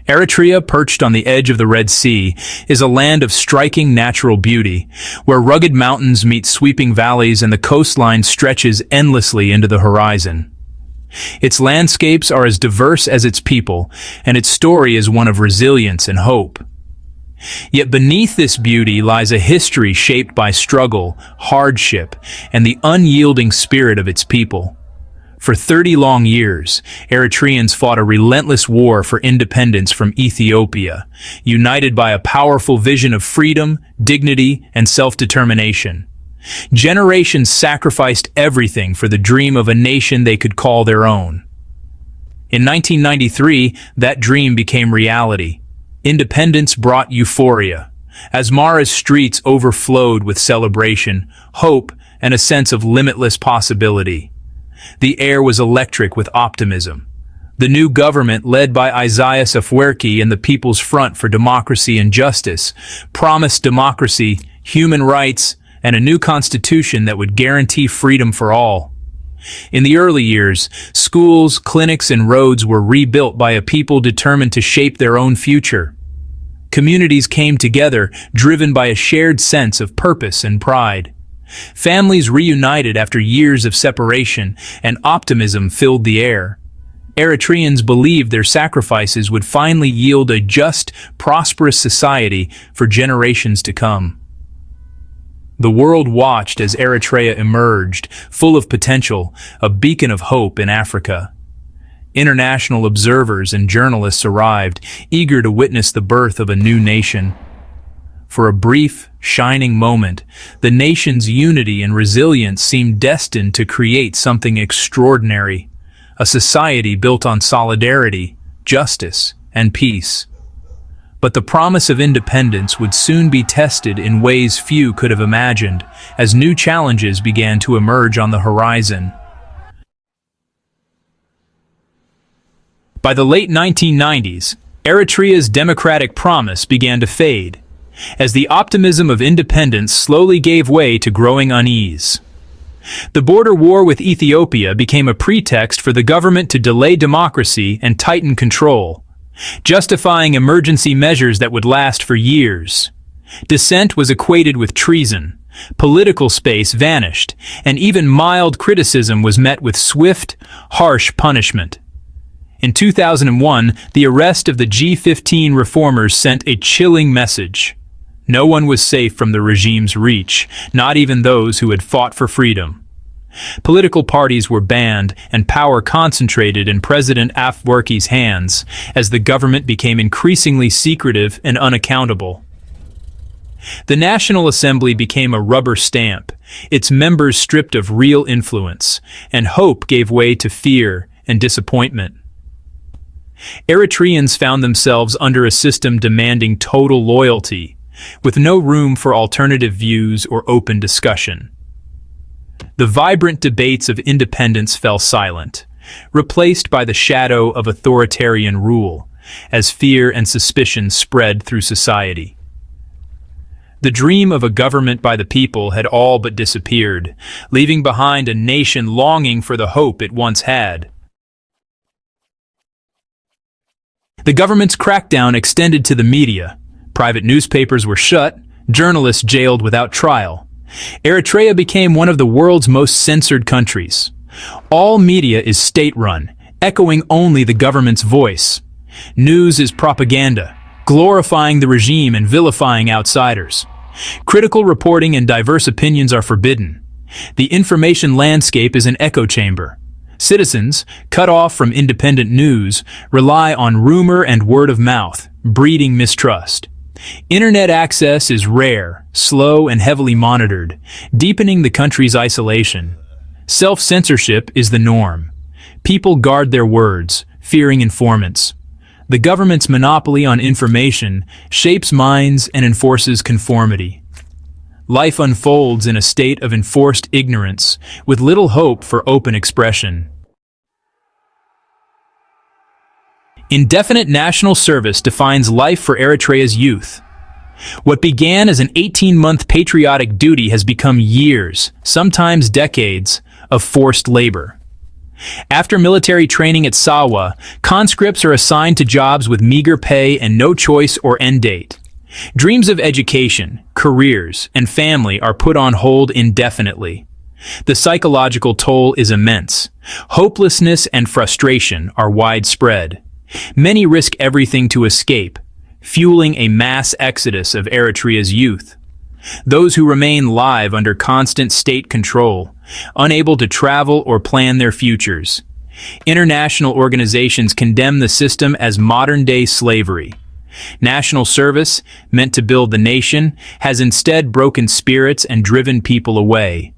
Eritrea, perched on the edge of the Red Sea, is a land of striking natural beauty, where rugged mountains meet sweeping valleys and the coastline stretches endlessly into the horizon. Its landscapes are as diverse as its people, and its story is one of resilience and hope. Yet beneath this beauty lies a history shaped by struggle, hardship, and the unyielding spirit of its people. For 30 long years, Eritreans fought a relentless war for independence from Ethiopia, united by a powerful vision of freedom, dignity, and self-determination. Generations sacrificed everything for the dream of a nation they could call their own. In 1993, that dream became reality. Independence brought euphoria. Asmara's streets overflowed with celebration, hope, and a sense of limitless possibility. The air was electric with optimism. The new government, led by Isaias Afwerki and the People's Front for Democracy and Justice, promised democracy, human rights, and a new constitution that would guarantee freedom for all. In the early years, schools, clinics, and roads were rebuilt by a people determined to shape their own future. Communities came together, driven by a shared sense of purpose and pride. Families reunited after years of separation, and optimism filled the air. Eritreans believed their sacrifices would finally yield a just, prosperous society for generations to come. The world watched as Eritrea emerged, full of potential, a beacon of hope in Africa. International observers and journalists arrived, eager to witness the birth of a new nation. For a brief, shining moment, the nation's unity and resilience seemed destined to create something extraordinary, a society built on solidarity, justice, and peace. But the promise of independence would soon be tested in ways few could have imagined, as new challenges began to emerge on the horizon. By the late 1990s, Eritrea's democratic promise began to fade, as the optimism of independence slowly gave way to growing unease. The border war with Ethiopia became a pretext for the government to delay democracy and tighten control, justifying emergency measures that would last for years. Dissent was equated with treason, political space vanished, and even mild criticism was met with swift, harsh punishment. In 2001, the arrest of the G15 reformers sent a chilling message. No one was safe from the regime's reach, not even those who had fought for freedom. Political parties were banned and power concentrated in President Afwerki's hands as the government became increasingly secretive and unaccountable. The National Assembly became a rubber stamp, its members stripped of real influence, and hope gave way to fear and disappointment. Eritreans found themselves under a system demanding total loyalty, with no room for alternative views or open discussion. The vibrant debates of independence fell silent, replaced by the shadow of authoritarian rule, as fear and suspicion spread through society. The dream of a government by the people had all but disappeared, leaving behind a nation longing for the hope it once had. The government's crackdown extended to the media. Private newspapers were shut, journalists jailed without trial. Eritrea became one of the world's most censored countries. All media is state-run, echoing only the government's voice. News is propaganda, glorifying the regime and vilifying outsiders. Critical reporting and diverse opinions are forbidden. The information landscape is an echo chamber. Citizens, cut off from independent news, rely on rumor and word of mouth, breeding mistrust. Internet access is rare, slow, and heavily monitored, deepening the country's isolation. Self-censorship is the norm. People guard their words, fearing informants. The government's monopoly on information shapes minds and enforces conformity. Life unfolds in a state of enforced ignorance, with little hope for open expression. Indefinite national service defines life for Eritrea's youth. What began as an 18-month patriotic duty has become years, sometimes decades, of forced labor. After military training at Sawa, conscripts are assigned to jobs with meager pay and no choice or end date. Dreams of education, careers, and family are put on hold indefinitely. The psychological toll is immense. Hopelessness and frustration are widespread. Many risk everything to escape, fueling a mass exodus of Eritrea's youth. Those who remain live under constant state control, unable to travel or plan their futures. International organizations condemn the system as modern-day slavery. National service, meant to build the nation, has instead broken spirits and driven people away.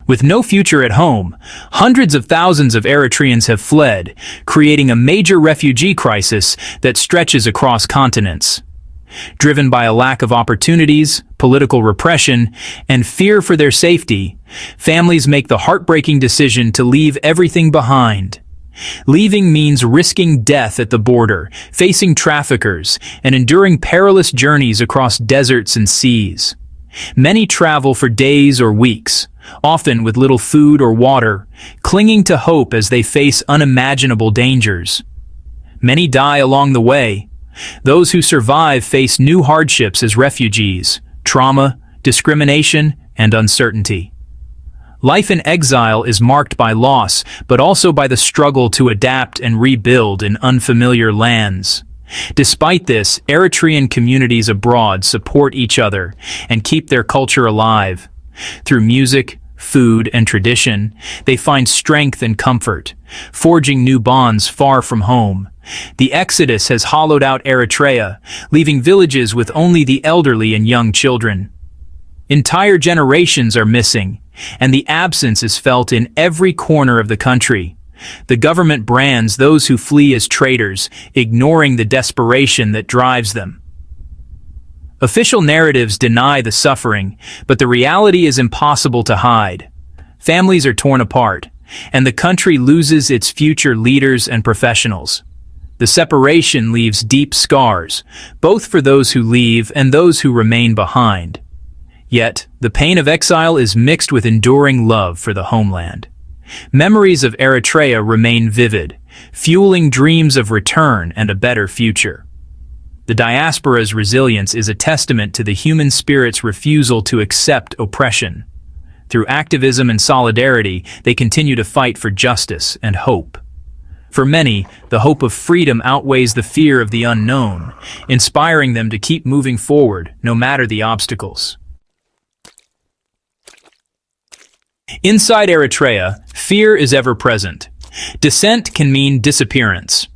With no future at home, hundreds of thousands of Eritreans have fled, creating a major refugee crisis that stretches across continents. Driven by a lack of opportunities, political repression, and fear for their safety, families make the heartbreaking decision to leave everything behind. Leaving means risking death at the border, facing traffickers, and enduring perilous journeys across deserts and seas. Many travel for days or weeks, often with little food or water, clinging to hope as they face unimaginable dangers. Many die along the way. Those who survive face new hardships as refugees, trauma, discrimination, and uncertainty. Life in exile is marked by loss, but also by the struggle to adapt and rebuild in unfamiliar lands. Despite this, Eritrean communities abroad support each other and keep their culture alive. Through music, food, and tradition, they find strength and comfort, forging new bonds far from home. The exodus has hollowed out Eritrea, leaving villages with only the elderly and young children. Entire generations are missing, and the absence is felt in every corner of the country. The government brands those who flee as traitors, ignoring the desperation that drives them. Official narratives deny the suffering, but the reality is impossible to hide. Families are torn apart, and the country loses its future leaders and professionals. The separation leaves deep scars, both for those who leave and those who remain behind. Yet, the pain of exile is mixed with enduring love for the homeland. Memories of Eritrea remain vivid, fueling dreams of return and a better future. The diaspora's resilience is a testament to the human spirit's refusal to accept oppression. Through activism and solidarity, they continue to fight for justice and hope. For many, the hope of freedom outweighs the fear of the unknown, inspiring them to keep moving forward, no matter the obstacles. Inside Eritrea, fear is ever present. Dissent can mean disappearance.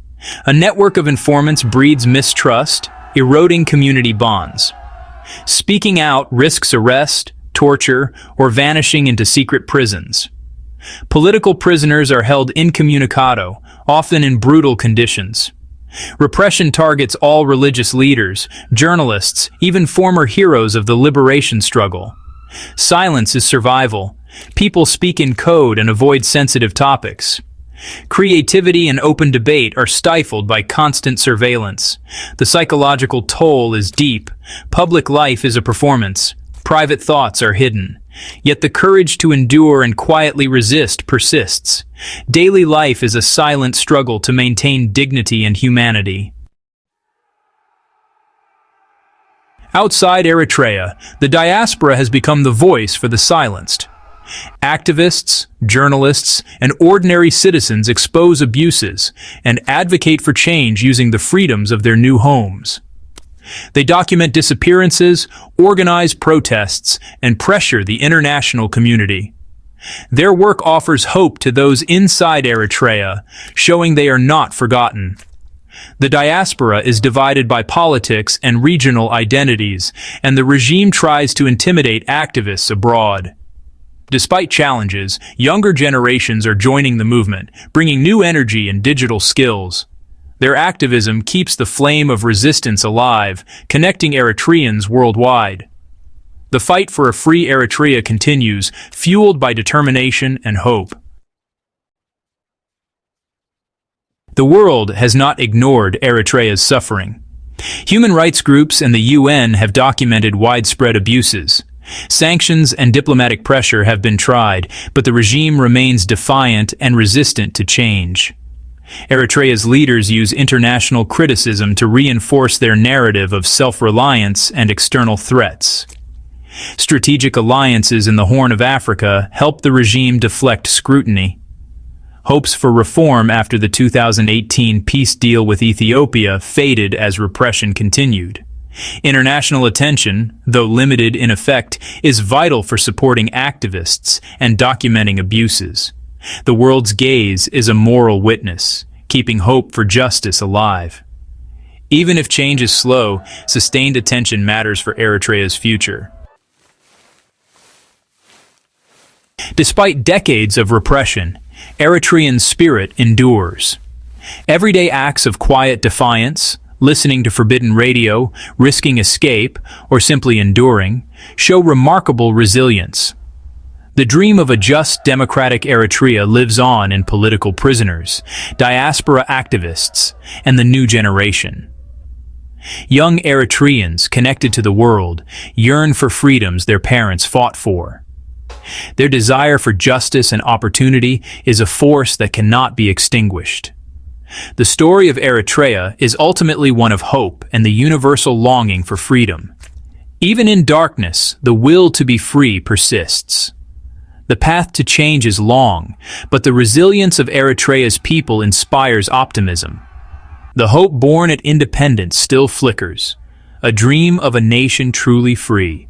A network of informants breeds mistrust, eroding community bonds. Speaking out risks arrest, torture, or vanishing into secret prisons. Political prisoners are held incommunicado, often in brutal conditions. Repression targets all religious leaders, journalists, even former heroes of the liberation struggle. Silence is survival. People speak in code and avoid sensitive topics. Creativity and open debate are stifled by constant surveillance. The psychological toll is deep. Public life is a performance. Private thoughts are hidden. Yet the courage to endure and quietly resist persists. Daily life is a silent struggle to maintain dignity and humanity. Outside Eritrea, the diaspora has become the voice for the silenced. Activists, journalists, and ordinary citizens expose abuses and advocate for change using the freedoms of their new homes. They document disappearances, organize protests, and pressure the international community. Their work offers hope to those inside Eritrea, showing they are not forgotten. The diaspora is divided by politics and regional identities, and the regime tries to intimidate activists abroad. Despite challenges, younger generations are joining the movement, bringing new energy and digital skills. Their activism keeps the flame of resistance alive, connecting Eritreans worldwide. The fight for a free Eritrea continues, fueled by determination and hope. The world has not ignored Eritrea's suffering. Human rights groups and the UN have documented widespread abuses. Sanctions and diplomatic pressure have been tried, but the regime remains defiant and resistant to change. Eritrea's leaders use international criticism to reinforce their narrative of self-reliance and external threats. Strategic alliances in the Horn of Africa help the regime deflect scrutiny. Hopes for reform after the 2018 peace deal with Ethiopia faded as repression continued. International attention, though limited in effect, is vital for supporting activists and documenting abuses. The world's gaze is a moral witness, keeping hope for justice alive. Even if change is slow, sustained attention matters for Eritrea's future. Despite decades of repression, Eritrean spirit endures. Everyday acts of quiet defiance, listening to forbidden radio, risking escape, or simply enduring, show remarkable resilience. The dream of a just democratic Eritrea lives on in political prisoners, diaspora activists, and the new generation. Young Eritreans connected to the world yearn for freedoms their parents fought for. Their desire for justice and opportunity is a force that cannot be extinguished. The story of Eritrea is ultimately one of hope and the universal longing for freedom. Even in darkness, the will to be free persists. The path to change is long, but the resilience of Eritrea's people inspires optimism. The hope born at independence still flickers, a dream of a nation truly free.